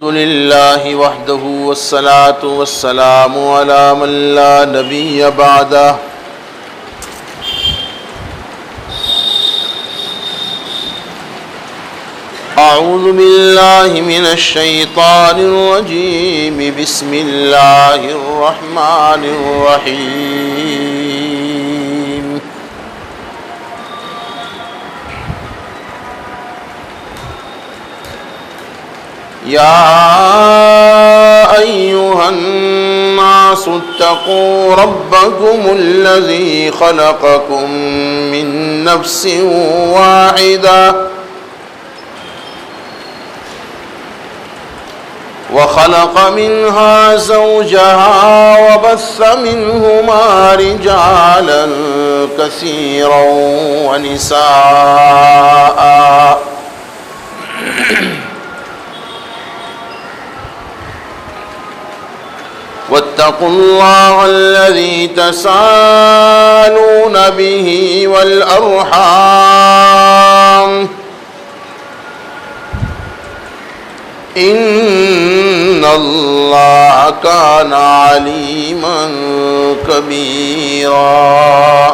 الحمد لله وحده والصلاة والسلام على من لا نبي بعده أعوذ بالله من الشيطان الرجيم بسم الله الرحمن الرحيم يا أيها الناس اتقوا ربكم الذي خلقكم من نفس واحدة وخلق منها زوجها وبث منهما رجالا كثيرا ونساء واتقوا الله الذي تساءلون به والأرحام إن الله كان عليما كبيرا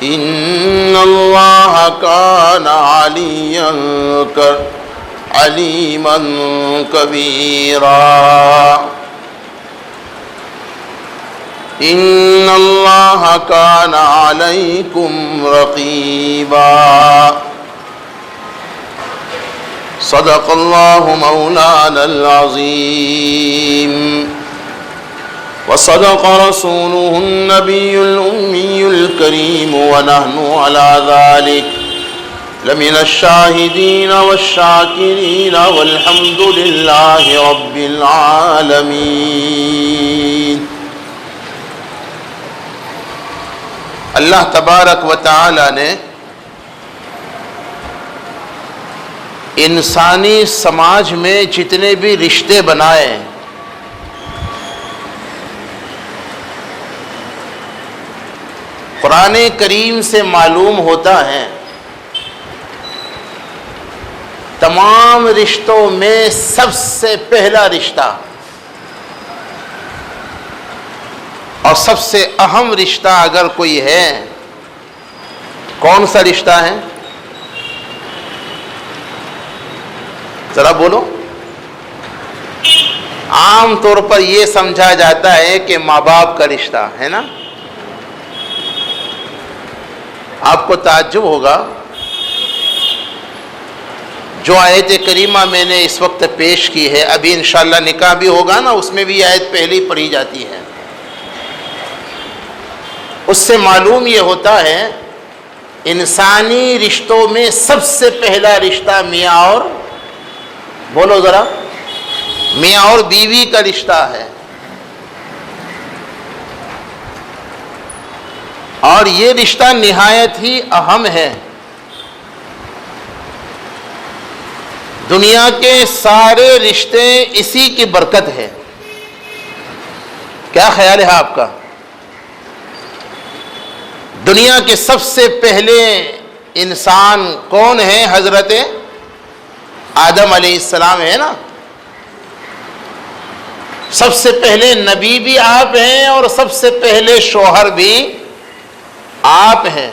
إن الله كان عليما كبيرا إن الله كان عليكم رقيبا صدق الله مولانا العظيم وصدق رسوله النبي الأمي الكريم ونحن على ذلك لمن الشاهدين والشاكرين والحمد لله رب العالمين. اللہ تبارک و تعالی نے انسانی سماج میں جتنے بھی رشتے بنائے قرآن کریم سے معلوم ہوتا ہے تمام رشتوں میں سب سے پہلا رشتہ اور سب سے اہم رشتہ اگر کوئی ہے کون سا رشتہ ہے؟ ذرا بولو. عام طور پر یہ سمجھا جاتا ہے کہ ماں باپ کا رشتہ ہے نا. آپ کو تعجب ہوگا جو آیت کریمہ میں نے اس وقت پیش کی ہے، ابھی انشاءاللہ نکاح بھی ہوگا نا، اس میں بھی آیت پہلے ہی پڑھی جاتی ہے. اس سے معلوم یہ ہوتا ہے انسانی رشتوں میں سب سے پہلا رشتہ میاں اور بولو ذرا میاں اور بیوی کا رشتہ ہے. اور یہ رشتہ نہایت ہی اہم ہے. دنیا کے سارے رشتے اسی کی برکت ہے. کیا خیال ہے آپ کا؟ دنیا کے سب سے پہلے انسان کون ہے؟ حضرت آدم علیہ السلام ہے نا. سب سے پہلے نبی بھی آپ ہیں اور سب سے پہلے شوہر بھی آپ ہیں.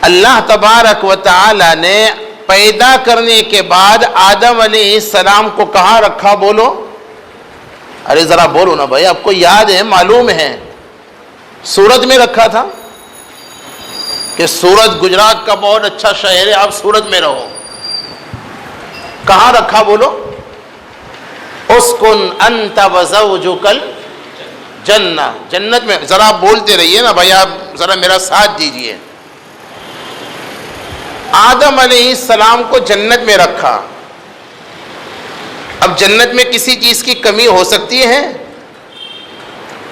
اللہ تبارک و تعالی نے پیدا کرنے کے بعد آدم علیہ السلام کو کہاں رکھا؟ بولو. ارے ذرا بولو نا بھائی، آپ کو یاد ہے، معلوم ہے. سورت میں رکھا تھا کہ سورت گجرات کا بہت اچھا شہر ہے، آپ سورت میں رہو. کہاں رکھا؟ بولو. اسکن انت وزوجک الجنہ، جنت میں. ذرا بولتے رہیے نا بھائی، آپ ذرا میرا ساتھ دیجئے. آدم علیہ السلام کو جنت میں رکھا. اب جنت میں کسی چیز کی کمی ہو سکتی ہے؟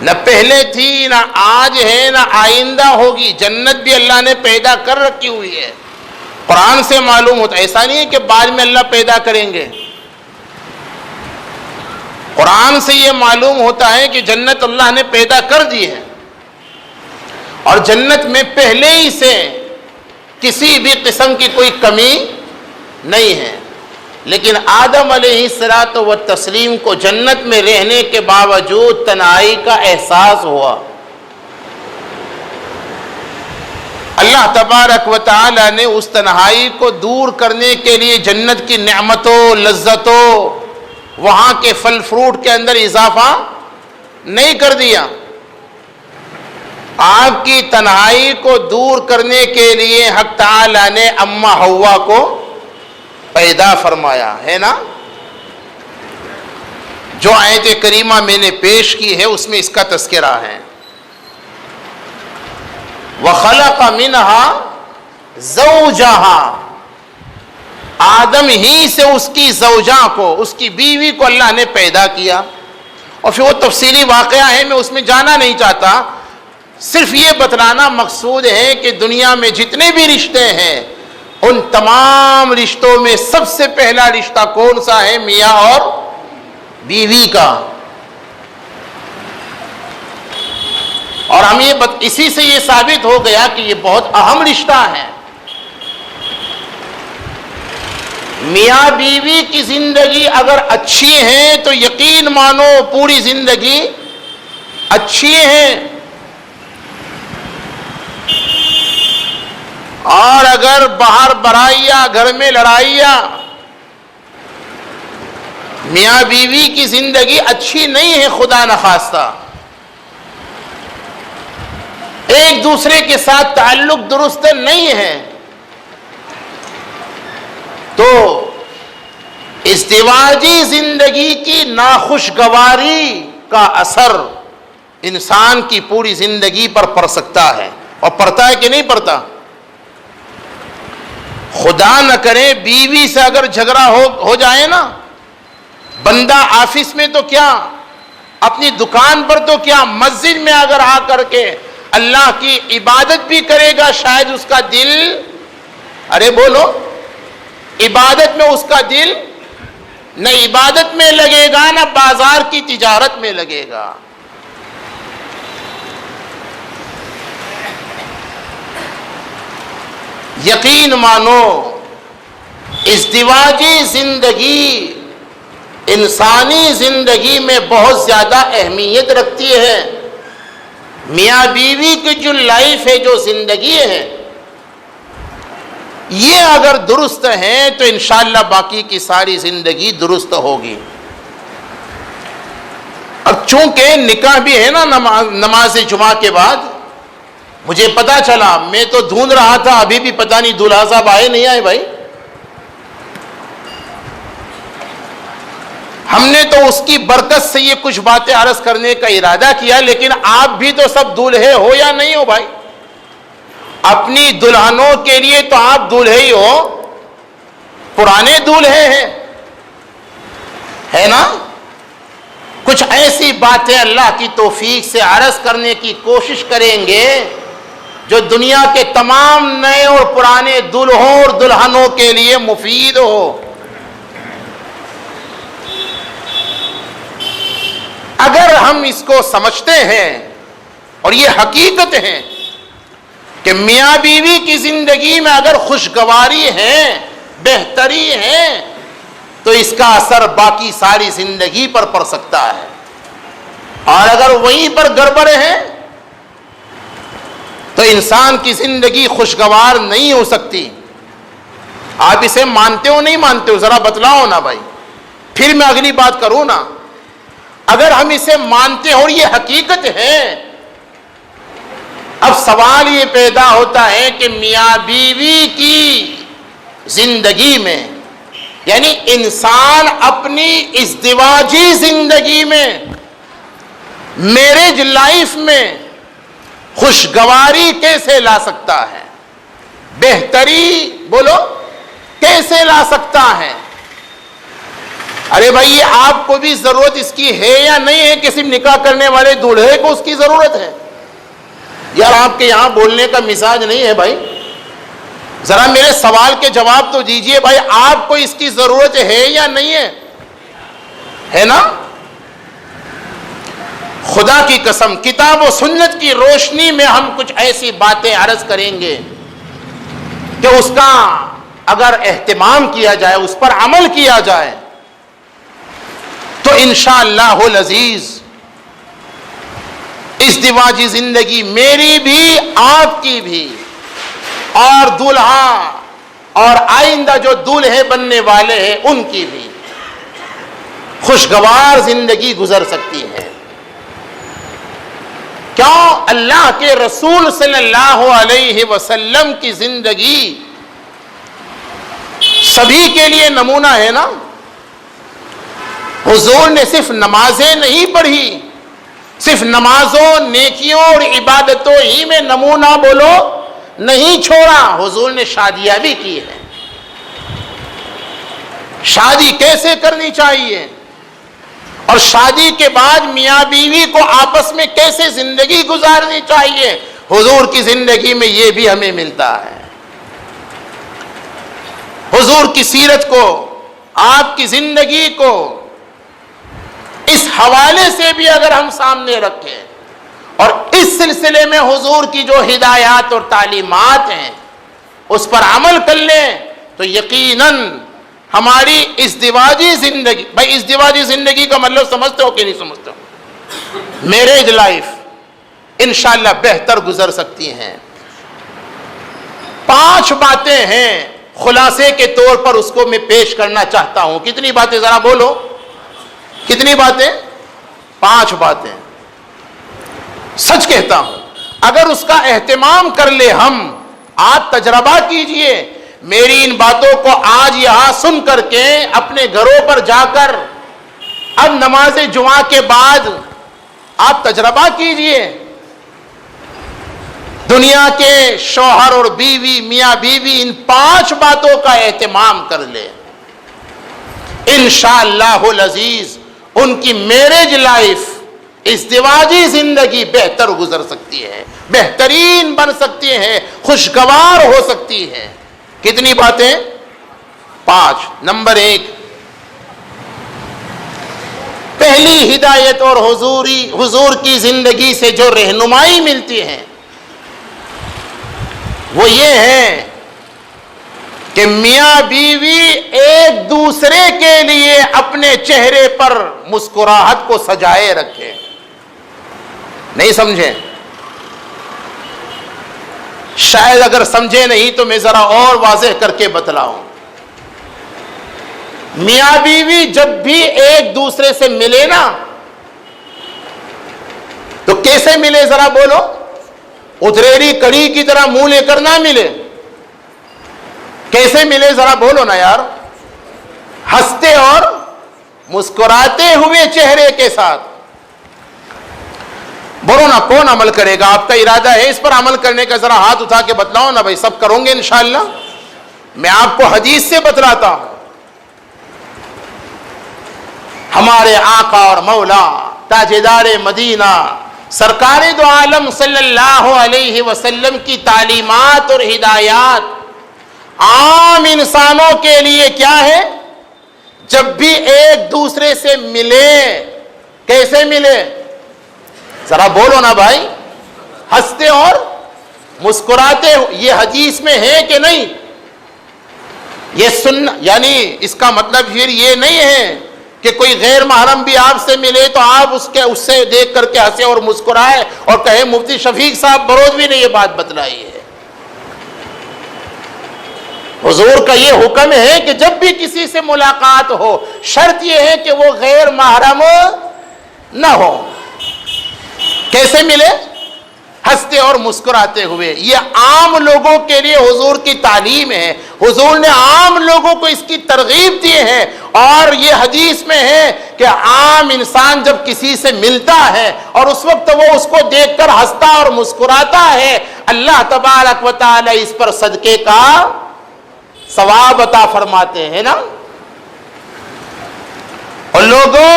نہ پہلے تھی، نہ آج ہے، نہ آئندہ ہوگی. جنت بھی اللہ نے پیدا کر رکھی ہوئی ہے. قرآن سے معلوم ہوتا ہے، ایسا نہیں ہے کہ بعد میں اللہ پیدا کریں گے. قرآن سے یہ معلوم ہوتا ہے کہ جنت اللہ نے پیدا کر دی ہے. اور جنت میں پہلے ہی سے کسی بھی قسم کی کوئی کمی نہیں ہے. لیکن آدم علیہ الصلوۃ والتسلیم کو جنت میں رہنے کے باوجود تنہائی کا احساس ہوا. اللہ تبارک و تعالی نے اس تنہائی کو دور کرنے کے لیے جنت کی نعمتوں، لذتوں، وہاں کے پھل فروٹ کے اندر اضافہ نہیں کر دیا. آپ کی تنہائی کو دور کرنے کے لیے حق تعالی نے اماں حوا کو پیدا فرمایا ہے نا. جو آیت کریمہ میں نے پیش کی ہے اس میں اس کا تذکرہ ہے. وَخَلَقَ مِنْهَا زَوْجَهَا، آدم ہی سے اس کی زوجہ کو، اس کی بیوی کو اللہ نے پیدا کیا. اور پھر وہ تفصیلی واقعہ ہے، میں اس میں جانا نہیں چاہتا. صرف یہ بتلانا مقصود ہے کہ دنیا میں جتنے بھی رشتے ہیں ان تمام رشتوں میں سب سے پہلا رشتہ کون سا ہے؟ میاں اور بیوی کا. اور ہم اسی سے یہ ثابت ہو گیا کہ یہ بہت اہم رشتہ ہے. میاں بیوی کی زندگی اگر اچھی ہے تو یقین مانو پوری زندگی اچھی ہے. اور اگر باہر برائیاں، گھر میں لڑائیاں، میاں بیوی کی زندگی اچھی نہیں ہے، خدا نخواستہ ایک دوسرے کے ساتھ تعلق درست نہیں ہے، تو ازدواجی زندگی کی ناخوشگواری کا اثر انسان کی پوری زندگی پر پڑ سکتا ہے. اور پڑتا ہے کہ نہیں پڑتا؟ خدا نہ کرے بیوی سے اگر جھگڑا ہو جائے نا، بندہ آفس میں تو کیا، اپنی دکان پر تو کیا، مسجد میں اگر آ کر کے اللہ کی عبادت بھی کرے گا شاید اس کا دل، ارے بولو، عبادت میں اس کا دل نہ عبادت میں لگے گا نہ بازار کی تجارت میں لگے گا. یقین مانو ازدواجی زندگی انسانی زندگی میں بہت زیادہ اہمیت رکھتی ہے. میاں بیوی کی جو لائف ہے، جو زندگی ہے، یہ اگر درست ہے تو انشاءاللہ باقی کی ساری زندگی درست ہوگی. اب چونکہ نکاح بھی ہے نا نماز جمعہ کے بعد، مجھے پتا چلا، میں تو ڈھونڈ رہا تھا، ابھی بھی پتہ نہیں دولہا صاحب آئے نہیں آئے. بھائی ہم نے تو اس کی برکت سے یہ کچھ باتیں عرض کرنے کا ارادہ کیا، لیکن آپ بھی تو سب دولہے ہو یا نہیں ہو بھائی؟ اپنی دلہنوں کے لیے تو آپ دولہے ہی ہو، پرانے دولہے ہیں، ہے نا؟ کچھ ایسی باتیں اللہ کی توفیق سے عرض کرنے کی کوشش کریں گے جو دنیا کے تمام نئے اور پرانے دلہوں اور دلہنوں کے لیے مفید ہو. اگر ہم اس کو سمجھتے ہیں اور یہ حقیقت ہے کہ میاں بیوی کی زندگی میں اگر خوشگواری ہے، بہتری ہے، تو اس کا اثر باقی ساری زندگی پر پڑ سکتا ہے. اور اگر وہیں پر گڑبڑ ہے تو انسان کی زندگی خوشگوار نہیں ہو سکتی. آپ اسے مانتے ہو نہیں مانتے ہو؟ ذرا بتلاؤ نا بھائی، پھر میں اگلی بات کروں نا. اگر ہم اسے مانتے ہیں اور یہ حقیقت ہے، اب سوال یہ پیدا ہوتا ہے کہ میاں بیوی کی زندگی میں، یعنی انسان اپنی ازدواجی زندگی میں، میرج لائف میں خوشگواری کیسے لا سکتا ہے؟ بہتری بولو کیسے لا سکتا ہے؟ ارے بھائی یہ آپ کو بھی ضرورت اس کی ہے یا نہیں ہے؟ کسی نکاح کرنے والے دولہے کو اس کی ضرورت ہے یار. آپ کے یہاں بولنے کا مزاج نہیں ہے بھائی، ذرا میرے سوال کے جواب تو دیجئے بھائی. آپ کو اس کی ضرورت ہے یا نہیں ہے؟ ہے نا؟ خدا کی قسم کتاب و سنت کی روشنی میں ہم کچھ ایسی باتیں عرض کریں گے کہ اس کا اگر اہتمام کیا جائے، اس پر عمل کیا جائے، تو انشاءاللہ العزیز ازدواجی زندگی میری بھی، آپ کی بھی، اور دولہا اور آئندہ جو دولہے بننے والے ہیں ان کی بھی خوشگوار زندگی گزر سکتی ہے۔ کیوں؟ اللہ کے رسول صلی اللہ علیہ وسلم کی زندگی سبھی کے لیے نمونہ ہے نا۔ حضور نے صرف نمازیں نہیں پڑھی، صرف نمازوں، نیکیوں اور عبادتوں ہی میں نمونہ بولو نہیں چھوڑا، حضور نے شادیاں بھی کی ہیں۔ شادی کیسے کرنی چاہیے، اور شادی کے بعد میاں بیوی کو آپس میں کیسے زندگی گزارنی چاہیے، حضور کی زندگی میں یہ بھی ہمیں ملتا ہے۔ حضور کی سیرت کو، آپ کی زندگی کو اس حوالے سے بھی اگر ہم سامنے رکھیں اور اس سلسلے میں حضور کی جو ہدایات اور تعلیمات ہیں اس پر عمل کر لیں تو یقیناً ہماری ازدواجی زندگی، بھائی ازدواجی زندگی کا مطلب سمجھتے ہو کہ نہیں سمجھتے ہو؟ میرج لائف انشاءاللہ بہتر گزر سکتی ہیں۔ 5 باتیں ہیں، خلاصے کے طور پر اس کو میں پیش کرنا چاہتا ہوں۔ کتنی باتیں ذرا بولو، کتنی باتیں؟ 5 باتیں۔ سچ کہتا ہوں، اگر اس کا اہتمام کر لے ہم، آپ تجربہ کیجئے، میری ان باتوں کو آج یہاں سن کر کے اپنے گھروں پر جا کر اب نماز جمعہ کے بعد آپ تجربہ کیجئے، دنیا کے شوہر اور بیوی، میاں بیوی ان 5 باتوں کا اہتمام کر لے، انشاءاللہ العزیز ان کی میرج لائف، ازدواجی زندگی بہتر گزر سکتی ہے، بہترین بن سکتی ہے، خوشگوار ہو سکتی ہے۔ کتنی باتیں؟ 5۔ نمبر 1، پہلی ہدایت اور حضور کی زندگی سے جو رہنمائی ملتی ہے وہ یہ ہے کہ میاں بیوی ایک دوسرے کے لیے اپنے چہرے پر مسکراہٹ کو سجائے رکھے۔ نہیں سمجھے؟ شاید اگر سمجھے نہیں تو میں ذرا اور واضح کر کے بتلاؤں۔ میاں بیوی جب بھی ایک دوسرے سے ملے نا تو کیسے ملے ذرا بولو؟ ادھریری کڑی کی طرح منہ لے کر نہ ملے، کیسے ملے ذرا بولو نا یار؟ ہنستے اور مسکراتے ہوئے چہرے کے ساتھ۔ بولو نا، کون عمل کرے گا؟ آپ کا ارادہ ہے اس پر عمل کرنے کا؟ ذرا ہاتھ اٹھا کے بتلاؤ نا بھائی، سب کروں گے انشاءاللہ؟ میں آپ کو حدیث سے بتلاتا ہوں۔ ہمارے آقا اور مولا تاجدار مدینہ سرکار دو عالم صلی اللہ علیہ وسلم کی تعلیمات اور ہدایات عام انسانوں کے لیے کیا ہے؟ جب بھی ایک دوسرے سے ملے کیسے ملے؟ ذرا بولو نا بھائی، ہنستے اور مسکراتے ہو۔ یہ حدیث میں ہے کہ نہیں؟ یہ سننا، یعنی اس کا مطلب پھر یہ نہیں ہے کہ کوئی غیر محرم بھی آپ سے ملے تو آپ اس سے دیکھ کر کے ہنسے اور مسکرائے اور کہے مفتی شفیق صاحب برودوی نے یہ بات بتلائی ہے۔ حضور کا یہ حکم ہے کہ جب بھی کسی سے ملاقات ہو شرط یہ ہے کہ وہ غیر محرم نہ ہو۔ کیسے ملے؟ ہنستے اور مسکراتے ہوئے۔ یہ عام لوگوں کے لیے حضور کی تعلیم ہے، حضور نے عام لوگوں کو اس کی ترغیب دی ہے، اور یہ حدیث میں ہے کہ عام انسان جب کسی سے ملتا ہے اور اس وقت وہ اس کو دیکھ کر ہنستا اور مسکراتا ہے، اللہ تبارک و تعالی اس پر صدقے کا ثواب عطا فرماتے ہیں نا۔ اور لوگوں،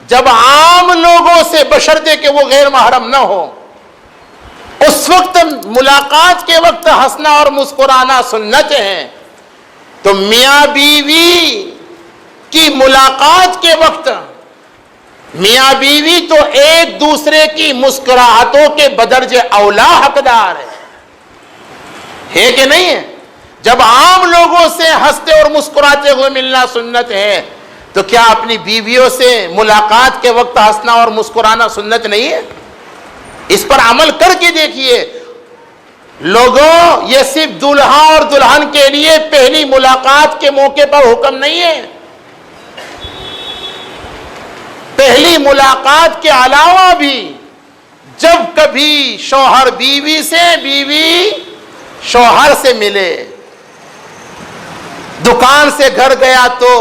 جب عام لوگوں سے بشرطے کہ وہ غیر محرم نہ ہو، اس وقت ملاقات کے وقت ہنسنا اور مسکرانا سنت ہے، تو میاں بیوی کی ملاقات کے وقت میاں بیوی تو ایک دوسرے کی مسکراہٹوں کے بدرجہ اولا حقدار ہے کہ نہیں ہے؟ جب عام لوگوں سے ہنستے اور مسکراتے ہوئے ملنا سنت ہے تو کیا اپنی بیویوں سے ملاقات کے وقت ہنسنا اور مسکرانا سنت نہیں ہے؟ اس پر عمل کر کے دیکھیے لوگوں، یہ صرف دلہا اور دلہن کے لیے پہلی ملاقات کے موقع پر حکم نہیں ہے، پہلی ملاقات کے علاوہ بھی جب کبھی شوہر بیوی سے، بیوی شوہر سے ملے، دکان سے گھر گیا تو،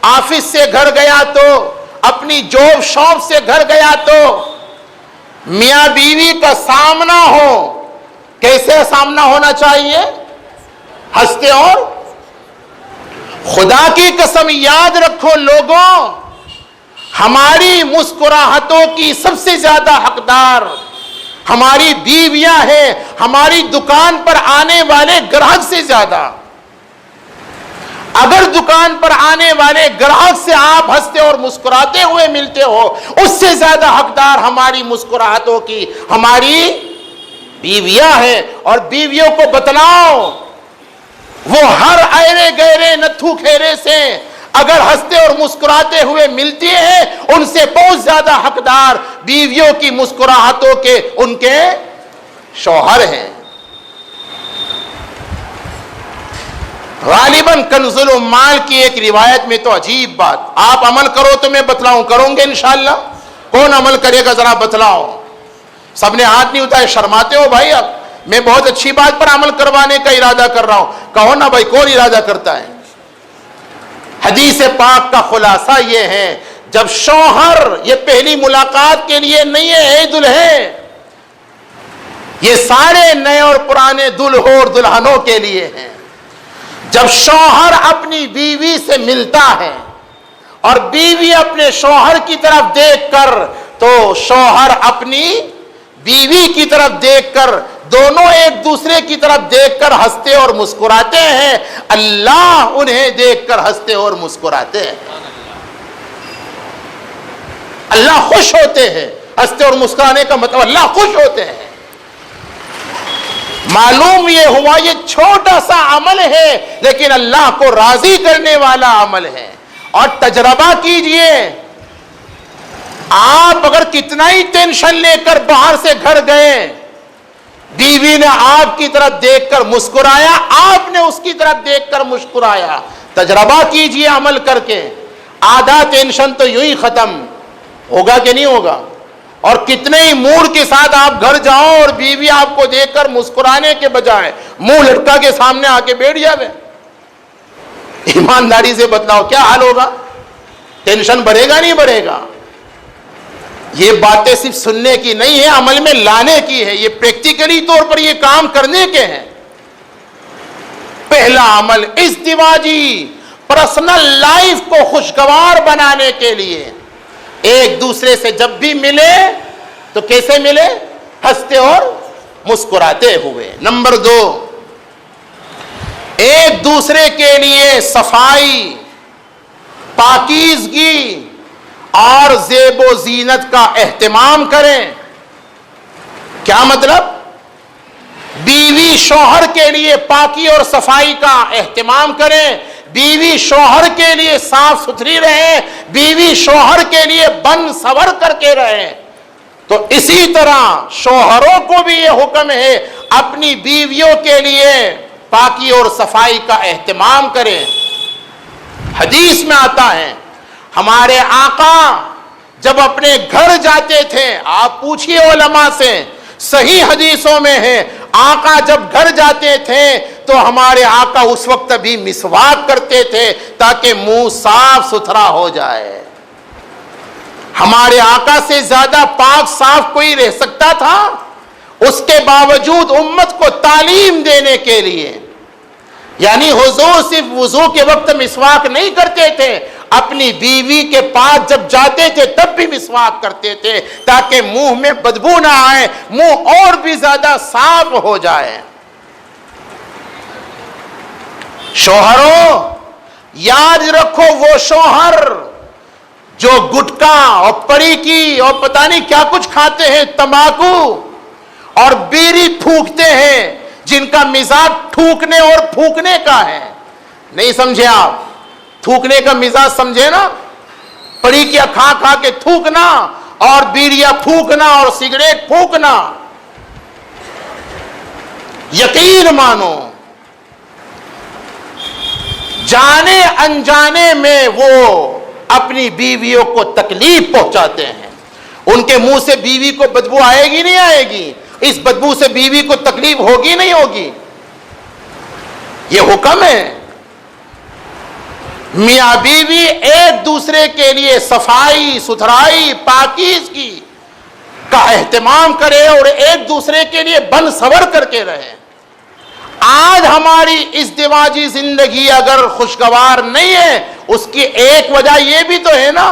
آفس سے گھر گیا تو، اپنی جاب شاپ سے گھر گیا تو میاں بیوی کا سامنا ہو، کیسے سامنا ہونا چاہیے؟ ہنستے اور خدا کی قسم یاد رکھو لوگوں، ہماری مسکراہٹوں کی سب سے زیادہ حقدار ہماری بیویاں ہیں، ہماری دکان پر آنے والے گراہک سے زیادہ۔ اگر دکان پر آنے والے گراہک سے آپ ہنستے اور مسکراتے ہوئے ملتے ہو، اس سے زیادہ حقدار ہماری مسکراہٹوں کی ہماری بیویاں ہیں۔ اور بیویوں کو بتلاؤ، وہ ہر ایرے گہرے نتھو کھیرے سے اگر ہنستے اور مسکراتے ہوئے ملتی ہیں، ان سے بہت زیادہ حقدار بیویوں کی مسکراہٹوں کے ان کے شوہر ہیں۔ غالباً کنز العمال کی ایک روایت میں تو عجیب بات، آپ عمل کرو تو میں بتلاؤں، کروں گے انشاءاللہ؟ کون عمل کرے گا ذرا بتلاؤ؟ سب نے ہاتھ نہیں اٹھائے، شرماتے ہو بھائی؟ اب میں بہت اچھی بات پر عمل کروانے کا ارادہ کر رہا ہوں، کہو نا بھائی کون ارادہ کرتا ہے؟ حدیث پاک کا خلاصہ یہ ہے، جب شوہر، یہ پہلی ملاقات کے لیے نہیں ہے اے دلہے، یہ سارے نئے اور پرانے دلہوں اور دلہنوں کے لیے ہیں۔ جب شوہر اپنی بیوی سے ملتا ہے اور بیوی اپنے شوہر کی طرف دیکھ کر، تو شوہر اپنی بیوی کی طرف دیکھ کر، دونوں ایک دوسرے کی طرف دیکھ کر ہنستے اور مسکراتے ہیں، اللہ انہیں دیکھ کر ہنستے اور مسکراتے ہیں، اللہ خوش ہوتے ہیں۔ ہنستے اور مسکرانے کا مطلب اللہ خوش ہوتے ہیں۔ معلوم یہ ہوا یہ چھوٹا سا عمل ہے لیکن اللہ کو راضی کرنے والا عمل ہے۔ اور تجربہ کیجئے، آپ اگر کتنا ہی ٹینشن لے کر باہر سے گھر گئے، بیوی نے آپ کی طرف دیکھ کر مسکرایا، آپ نے اس کی طرف دیکھ کر مسکرایا، تجربہ کیجئے عمل کر کے، آدھا ٹینشن تو یوں ہی ختم ہوگا کہ نہیں ہوگا؟ اور کتنے ہی موڈ کے ساتھ آپ گھر جاؤ اور بیوی آپ کو دیکھ کر مسکرانے کے بجائے منہ لٹکا کے سامنے آ کے بیٹھ جاوے، ایمانداری سے بتلاؤ کیا حال ہوگا؟ ٹینشن بڑھے گا نہیں بڑھے گا؟ یہ باتیں صرف سننے کی نہیں ہے، عمل میں لانے کی ہے، یہ پریکٹیکلی طور پر یہ کام کرنے کے ہیں۔ پہلا عمل ازدواجی پرسنل لائف کو خوشگوار بنانے کے لیے ایک دوسرے سے جب بھی ملے تو کیسے ملے؟ ہنستے اور مسکراتے ہوئے۔ نمبر 2، ایک دوسرے کے لیے صفائی، پاکیزگی اور زیب و زینت کا اہتمام کریں۔ کیا مطلب؟ بیوی شوہر کے لیے پاکی اور صفائی کا اہتمام کریں، بیوی شوہر کے لیے صاف ستھری رہے، بیوی شوہر کے لیے بن سور کر کے رہے۔ تو اسی طرح شوہروں کو بھی یہ حکم ہے اپنی بیویوں کے لیے پاکی اور صفائی کا اہتمام کریں۔ حدیث میں آتا ہے ہمارے آقا جب اپنے گھر جاتے تھے، آپ پوچھئے علماء سے، صحیح حدیثوں میں ہے، آقا جب گھر جاتے تھے تو ہمارے آقا اس وقت بھی مسواک کرتے تھے تاکہ منہ صاف ستھرا ہو جائے۔ ہمارے آقا سے زیادہ پاک صاف کوئی رہ سکتا تھا؟ اس کے باوجود امت کو تعلیم دینے کے لیے، یعنی حضور صرف وضو کے وقت مسواک نہیں کرتے تھے، اپنی بیوی کے پاس جب جاتے تھے تب بھی مسواک کرتے تھے تاکہ منہ میں بدبو نہ آئے، منہ اور بھی زیادہ صاف ہو جائے۔ شوہروں یاد رکھو، وہ شوہر جو گٹکا اور پڑیکی اور پتہ نہیں کیا کچھ کھاتے ہیں، تمباکو اور بیڑی پھونکتے ہیں، جن کا مزاج تھوکنے اور پھونکنے کا ہے. نہیں سمجھے آپ؟ تھوکنے کا مزاج سمجھے نا؟ پڑی کیا کھا کھا کے تھوکنا اور بیڑیاں پھونکنا اور سگریٹ پھونکنا. یقین مانو جانے انجانے میں وہ اپنی بیویوں کو تکلیف پہنچاتے ہیں. ان کے منہ سے بیوی کو بدبو آئے گی نہیں آئے گی؟ اس بدبو سے بیوی کو تکلیف ہوگی نہیں ہوگی؟ یہ حکم ہے. میاں بیوی ایک دوسرے کے لیے صفائی ستھرائی پاکیزگی کا اہتمام کرے اور ایک دوسرے کے لیے بن سور کر کے رہے. آج ہماری ازدواجی زندگی اگر خوشگوار نہیں ہے اس کی ایک وجہ یہ بھی تو ہے نا،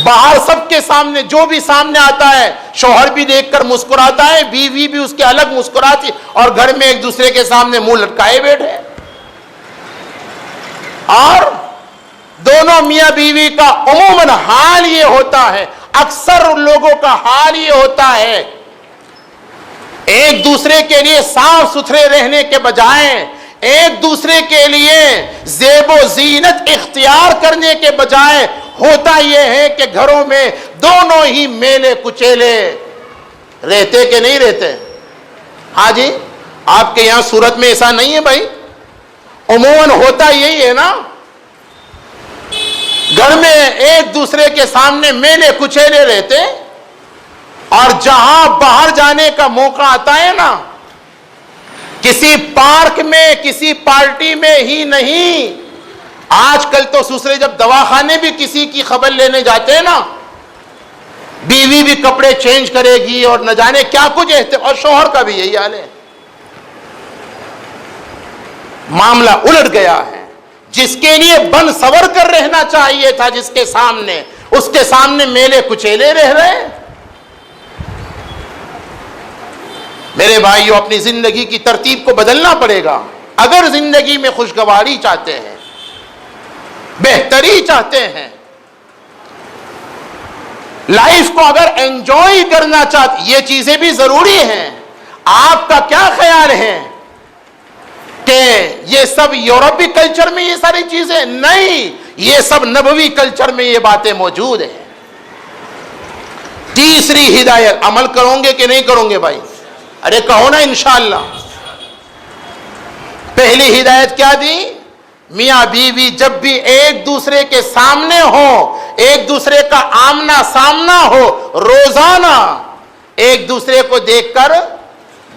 باہر سب کے سامنے جو بھی سامنے آتا ہے شوہر بھی دیکھ کر مسکراتا ہے، بیوی بھی اس کے الگ مسکراتی، اور گھر میں ایک دوسرے کے سامنے منہ لٹکائے بیٹھے. اور دونوں میاں بیوی کا عموماً حال یہ ہوتا ہے، اکثر لوگوں کا حال یہ ہوتا ہے، ایک دوسرے کے لیے صاف ستھرے رہنے کے بجائے ایک دوسرے کے لیے زیب و زینت اختیار کرنے کے بجائے ہوتا یہ ہے کہ گھروں میں دونوں ہی میلے کچیلے رہتے کہ نہیں رہتے؟ ہاں جی، آپ کے یہاں صورت میں ایسا نہیں ہے بھائی؟ عموماً ہوتا یہی ہے نا، گھر میں ایک دوسرے کے سامنے میلے کچیلے رہتے، اور جہاں باہر جانے کا موقع آتا ہے نا، کسی پارک میں کسی پارٹی میں ہی نہیں، آج کل تو سسرے جب دواخانے بھی کسی کی خبر لینے جاتے ہیں نا، بیوی بھی کپڑے چینج کرے گی اور نہ جانے کیا کچھ اور شوہر کا بھی یہی حال ہے. معاملہ الٹ گیا ہے. جس کے لیے بن سور کر رہنا چاہیے تھا جس کے سامنے، اس کے سامنے میلے کچیلے رہ رہے. میرے بھائیو، اپنی زندگی کی ترتیب کو بدلنا پڑے گا. اگر زندگی میں خوشگواری چاہتے ہیں، بہتری چاہتے ہیں، لائف کو اگر انجوائے کرنا چاہتے، یہ چیزیں بھی ضروری ہیں. آپ کا کیا خیال ہے کہ یہ سب یورپی کلچر میں یہ ساری چیزیں؟ نہیں، یہ سب نبوی کلچر میں یہ باتیں موجود ہیں. تیسری ہدایت، عمل کرو گے کہ نہیں کرو گے بھائی؟ ارے کہو نا انشاءاللہ. پہلی ہدایت کیا دی؟ میاں بیوی جب بھی ایک دوسرے کے سامنے ہو، ایک دوسرے کا آمنا سامنا ہو، روزانہ ایک دوسرے کو دیکھ کر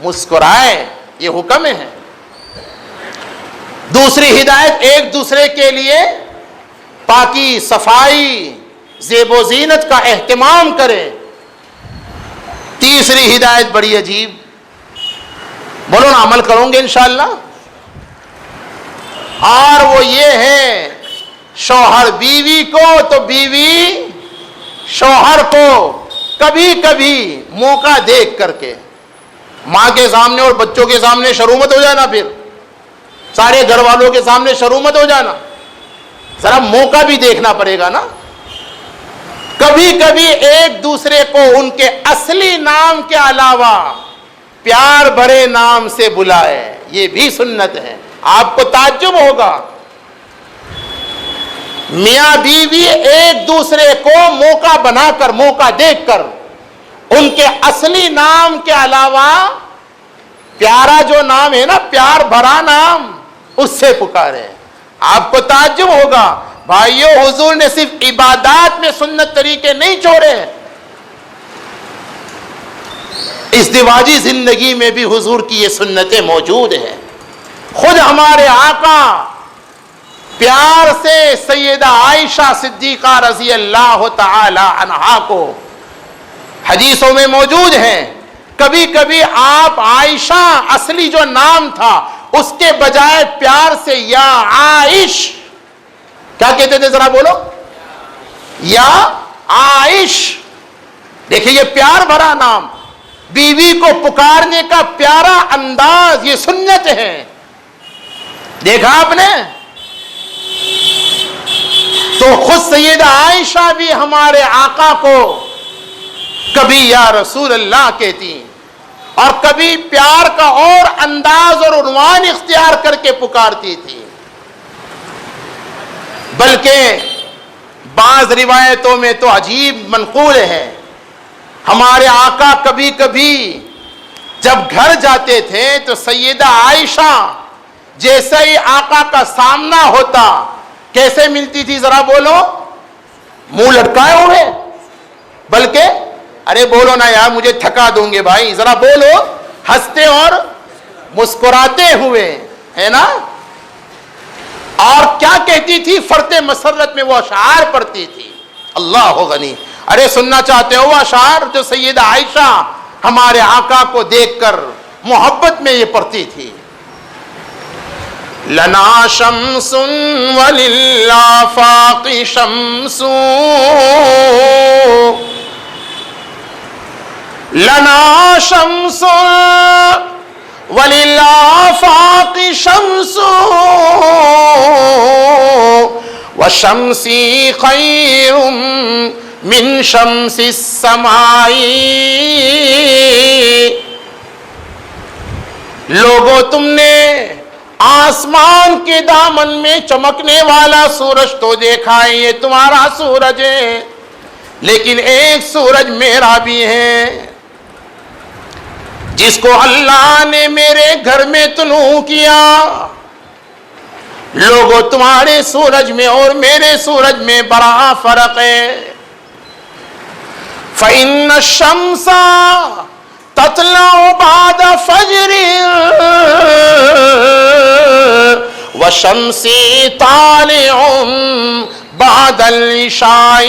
مسکرائے. یہ حکم ہے. دوسری ہدایت، ایک دوسرے کے لیے پاکی صفائی زیب و زینت کا اہتمام کرے. تیسری ہدایت بڑی عجیب، بولو نا، عمل کروں گے انشاءاللہ. اور وہ یہ ہے، شوہر بیوی کو تو بیوی شوہر کو کبھی کبھی موقع دیکھ کر کے، ماں کے سامنے اور بچوں کے سامنے شروع مت ہو جانا، پھر سارے گھر والوں کے سامنے شروع مت ہو جانا، ذرا موقع بھی دیکھنا پڑے گا نا. کبھی کبھی ایک دوسرے کو ان کے اصلی نام کے علاوہ پیار بھرے نام سے بلائے. یہ بھی سنت ہے. آپ کو تعجب ہوگا، میاں بیوی ایک دوسرے کو موقع بنا کر، موقع دیکھ کر ان کے اصلی نام کے علاوہ پیارا جو نام ہے نا، پیار بھرا نام، اس سے پکارے. آپ کو تعجب ہوگا بھائیو، حضور نے صرف عبادات میں سنت طریقے نہیں چھوڑے، ازدواجی زندگی میں بھی حضور کی یہ سنتیں موجود ہیں. خود ہمارے آقا پیار سے سیدہ عائشہ صدیقہ رضی اللہ تعالی عنہا کو حدیثوں میں موجود ہیں، کبھی کبھی آپ عائشہ اصلی جو نام تھا اس کے بجائے پیار سے یا عائش، کیا کہتے تھے ذرا بولو؟ یا عائش. دیکھیں یہ پیار بھرا نام، بیوی کو پکارنے کا پیارا انداز، یہ سنت ہے. دیکھا آپ نے؟ تو خود سیدہ عائشہ بھی ہمارے آقا کو کبھی یا رسول اللہ کہتی اور کبھی پیار کا اور انداز اور عنوان اختیار کر کے پکارتی تھی، بلکہ بعض روایتوں میں تو عجیب منقول ہے، ہمارے آقا کبھی کبھی جب گھر جاتے تھے تو سیدہ عائشہ جیسے ہی آقا کا سامنا ہوتا کیسے ملتی تھی ذرا بولو؟ منہ لٹکائے ہوئے، بلکہ ارے بولو نا یار مجھے تھکا دوں گے بھائی، ذرا بولو، ہنستے اور مسکراتے ہوئے، ہے نا؟ اور کیا کہتی تھی؟ فرط مسرت میں وہ اشعار پڑھتی تھی، اللہ غنی۔ ارے سننا چاہتے ہو وہ اشعار جو سیدہ عائشہ ہمارے آقا کو دیکھ کر محبت میں یہ پڑھتی تھی؟ لنا شمس وللآفاق شمس، لنا شمس وللآفاق شمس وشمسی خیر من شمس السماء۔ لوگو تم نے آسمان کے دامن میں چمکنے والا سورج تو دیکھا ہے، یہ تمہارا سورج ہے، لیکن ایک سورج میرا بھی ہے جس کو اللہ نے میرے گھر میں طلوع کیا۔ لوگوں تمہارے سورج میں اور میرے سورج میں بڑا فرق ہے۔ فَإِنَّ الشَّمْسَ تَطْلَعُ بَعْدَ فَجْرٍ وَشَمْسِي طَالِعٌ بَعْدَ الْعِشَاءِ۔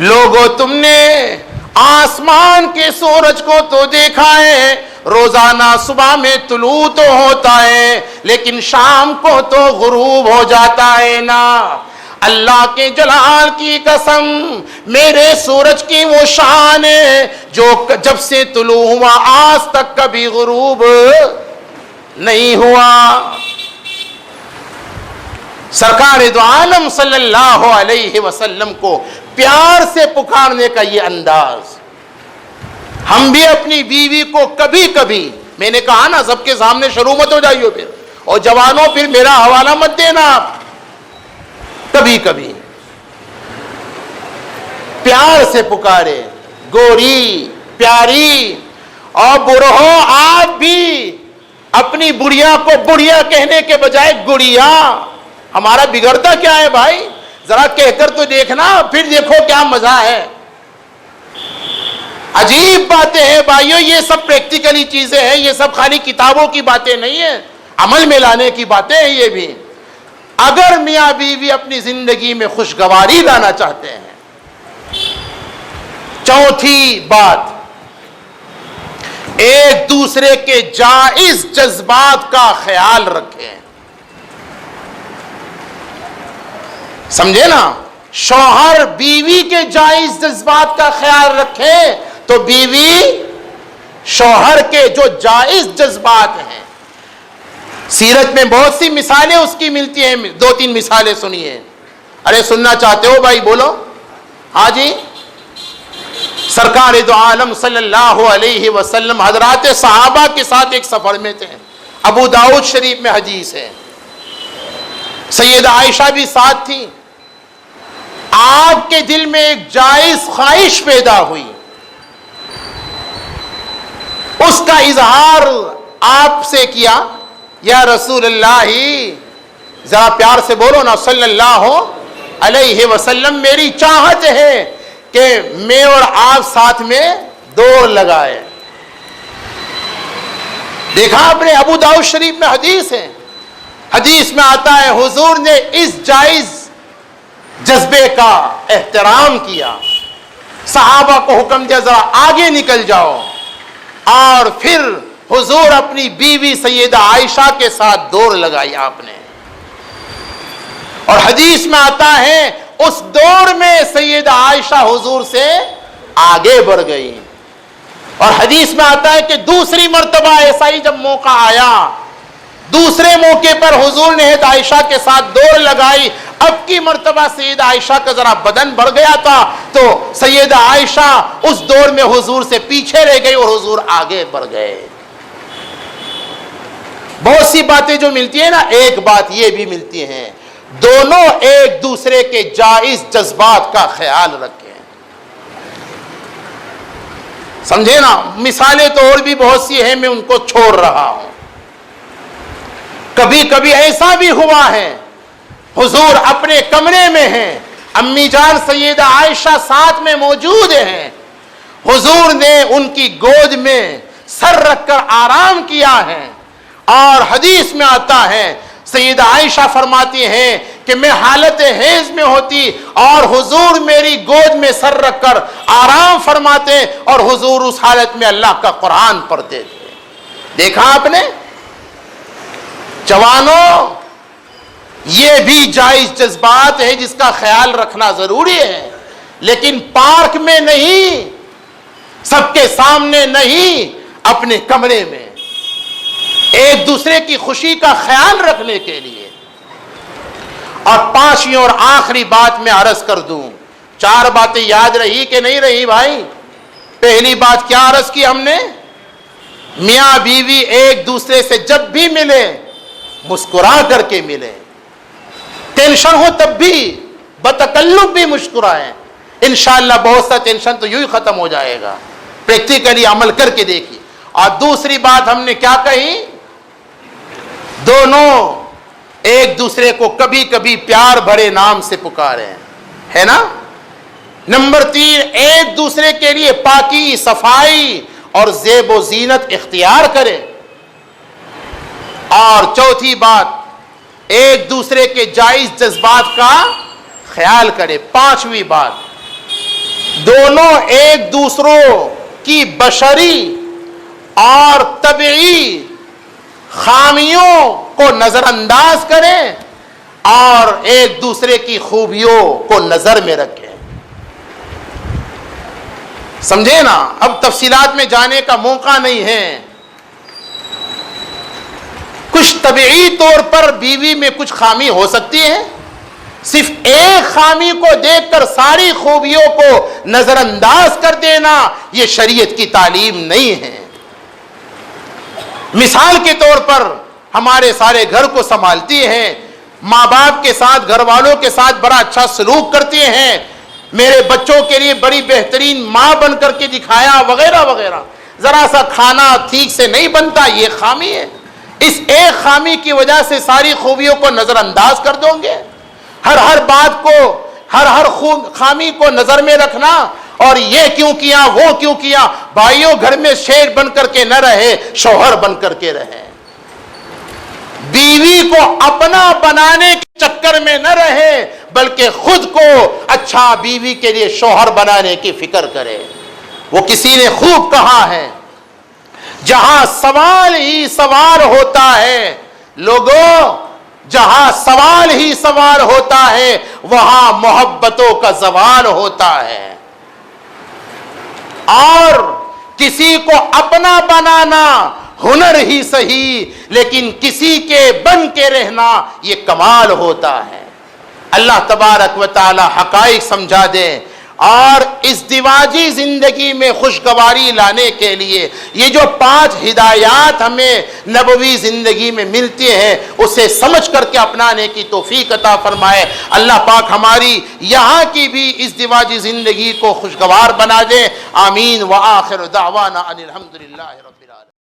لوگوں تم نے آسمان کے سورج کو تو دیکھا ہے، روزانہ صبح میں طلوع تو ہوتا ہے لیکن شام کو تو غروب ہو جاتا ہے نا۔ اللہ کے جلال کی قسم، میرے سورج کی وہ شان ہے جو جب سے طلوع ہوا آج تک کبھی غروب نہیں ہوا۔ سرکار دو عالم صلی اللہ علیہ وسلم کو پیار سے پکارنے کا یہ انداز، ہم بھی اپنی بیوی کو کبھی کبھی، میں نے کہا نا سب کے سامنے شروع مت ہو جائیو پھر، اور جوانوں پھر میرا حوالہ مت دینا آپ، کبھی کبھی پیار سے پکارے، گوری پیاری۔ اور بڑھو آپ بھی اپنی بڑھیا کو بڑھیا کہنے کے بجائے گڑیا۔ ہمارا بگڑتا کیا ہے بھائی؟ ذرا کہہ کر تو دیکھنا، پھر دیکھو کیا مزہ ہے۔ عجیب باتیں ہیں بھائیو، یہ سب پریکٹیکلی چیزیں ہیں، یہ سب خالی کتابوں کی باتیں نہیں ہیں، عمل میں لانے کی باتیں ہیں یہ بھی۔ اگر میاں بیوی اپنی زندگی میں خوشگواری لانا چاہتے ہیں، چوتھی بات، ایک دوسرے کے جائز جذبات کا خیال رکھیں۔ سمجھے نا؟ شوہر بیوی کے جائز جذبات کا خیال رکھے تو بیوی شوہر کے جو جائز جذبات ہیں، سیرت میں بہت سی مثالیں اس کی ملتی ہیں، دو تین مثالیں سنیے۔ ارے سننا چاہتے ہو بھائی بولو؟ ہاں جی۔ سرکار دو عالم صلی اللہ علیہ وسلم حضرات صحابہ کے ساتھ ایک سفر میں تھے، ابو داؤد شریف میں حدیث ہے، سیدہ عائشہ بھی ساتھ تھی۔ آپ کے دل میں ایک جائز خواہش پیدا ہوئی، اس کا اظہار آپ سے کیا، یا رسول اللہ، ذرا پیار سے بولو نا، صلی اللہ علیہ وسلم، میری چاہت ہے کہ میں اور آپ ساتھ میں دوڑ لگائے۔ دیکھا آپ نے ابو داؤد شریف میں حدیث ہے، حدیث میں آتا ہے حضور نے اس جائز جذبے کا احترام کیا، صحابہ کو حکم دیا ذرا آگے نکل جاؤ، اور پھر حضور اپنی بیوی سیدہ عائشہ کے ساتھ دوڑ لگائی آپ نے۔ اور حدیث میں آتا ہے اس دوڑ میں سیدہ عائشہ حضور سے آگے بڑھ گئی۔ اور حدیث میں آتا ہے کہ دوسری مرتبہ ایسا ہی جب موقع آیا، دوسرے موقع پر حضور نے عائشہ کے ساتھ دوڑ لگائی، اب کی مرتبہ سیدہ عائشہ کا ذرا بدن بڑھ گیا تھا تو سیدہ عائشہ اس دور میں حضور سے پیچھے رہ گئی اور حضور آگے بڑھ گئے. بہت سی باتیں جو ملتی ہیں نا، ایک بات یہ بھی ملتی ہیں، دونوں ایک دوسرے کے جائز جذبات کا خیال رکھیں. سمجھے نا؟ مثالیں تو اور بھی بہت سی ہیں، میں ان کو چھوڑ رہا ہوں. کبھی کبھی ایسا بھی ہوا ہے حضور اپنے کمرے میں ہیں، امی جان سیدہ عائشہ ساتھ میں موجود ہیں، حضور نے ان کی گود میں سر رکھ کر آرام کیا ہے. اور حدیث میں آتا ہے سیدہ عائشہ فرماتی ہیں کہ میں حالت حیض میں ہوتی اور حضور میری گود میں سر رکھ کر آرام فرماتے اور حضور اس حالت میں اللہ کا قرآن پڑھتے تھے. دیکھا آپ نے؟ جوانوں، یہ بھی جائز جذبات ہے جس کا خیال رکھنا ضروری ہے، لیکن پارک میں نہیں، سب کے سامنے نہیں، اپنے کمرے میں ایک دوسرے کی خوشی کا خیال رکھنے کے لیے. اور پانچویں اور آخری بات میں عرض کر دوں، 4 باتیں یاد رہی کہ نہیں رہی بھائی؟ پہلی بات کیا عرض کی ہم نے؟ میاں بیوی ایک دوسرے سے جب بھی ملے مسکرا کر کے ملے، ٹینشن ہو تب بھی بتکلف بھی مسکرائیں. انشاءاللہ بہت سا ٹینشن تو یوں ہی ختم ہو جائے گا. پریکٹیکلی عمل کر کے دیکھیے. اور دوسری بات ہم نے کیا کہی؟ دونوں ایک دوسرے کو کبھی کبھی پیار بھرے نام سے پکارے، ہے نا؟ نمبر 3، ایک دوسرے کے لیے پاکی، صفائی اور زیب و زینت اختیار کرے. اور چوتھی بات، ایک دوسرے کے جائز جذبات کا خیال کرے. پانچویں بات، دونوں ایک دوسروں کی بشری اور طبعی خامیوں کو نظر انداز کریں اور ایک دوسرے کی خوبیوں کو نظر میں رکھیں. سمجھے نا؟ اب تفصیلات میں جانے کا موقع نہیں ہے. کچھ طبعی طور پر بیوی میں کچھ خامی ہو سکتی ہے، صرف ایک خامی کو دیکھ کر ساری خوبیوں کو نظر انداز کر دینا یہ شریعت کی تعلیم نہیں ہے. مثال کے طور پر ہمارے سارے گھر کو سنبھالتی ہیں، ماں باپ کے ساتھ، گھر والوں کے ساتھ بڑا اچھا سلوک کرتی ہیں، میرے بچوں کے لیے بڑی بہترین ماں بن کر کے دکھایا وغیرہ وغیرہ. ذرا سا کھانا ٹھیک سے نہیں بنتا، یہ خامی ہے. اس ایک خامی کی وجہ سے ساری خوبیوں کو نظر انداز کر دو گے. ہر بات کو، ہر خامی کو نظر میں رکھنا اور یہ کیوں کیا وہ کیوں کیا. بھائیوں، گھر میں شیر بن کر کے نہ رہے، شوہر بن کر کے رہے. بیوی کو اپنا بنانے کے چکر میں نہ رہے بلکہ خود کو اچھا بیوی کے لیے شوہر بنانے کی فکر کرے. وہ کسی نے خوب کہا ہے، جہاں سوال ہی سوال ہوتا ہے، لوگوں جہاں سوال ہی سوال ہوتا ہے وہاں محبتوں کا زوال ہوتا ہے. اور کسی کو اپنا بنانا ہنر ہی صحیح، لیکن کسی کے بن کے رہنا یہ کمال ہوتا ہے. اللہ تبارک و تعالی حقائق سمجھا دے اور اس ازدواجی زندگی میں خوشگواری لانے کے لیے یہ جو 5 ہدایات ہمیں نبوی زندگی میں ملتی ہیں اسے سمجھ کر کے اپنانے کی توفیق عطا فرمائے. اللہ پاک ہماری یہاں کی بھی ازدواجی زندگی کو خوشگوار بنا دے. آمین. وآخر دعوانا ان الحمدللہ رب العالمین.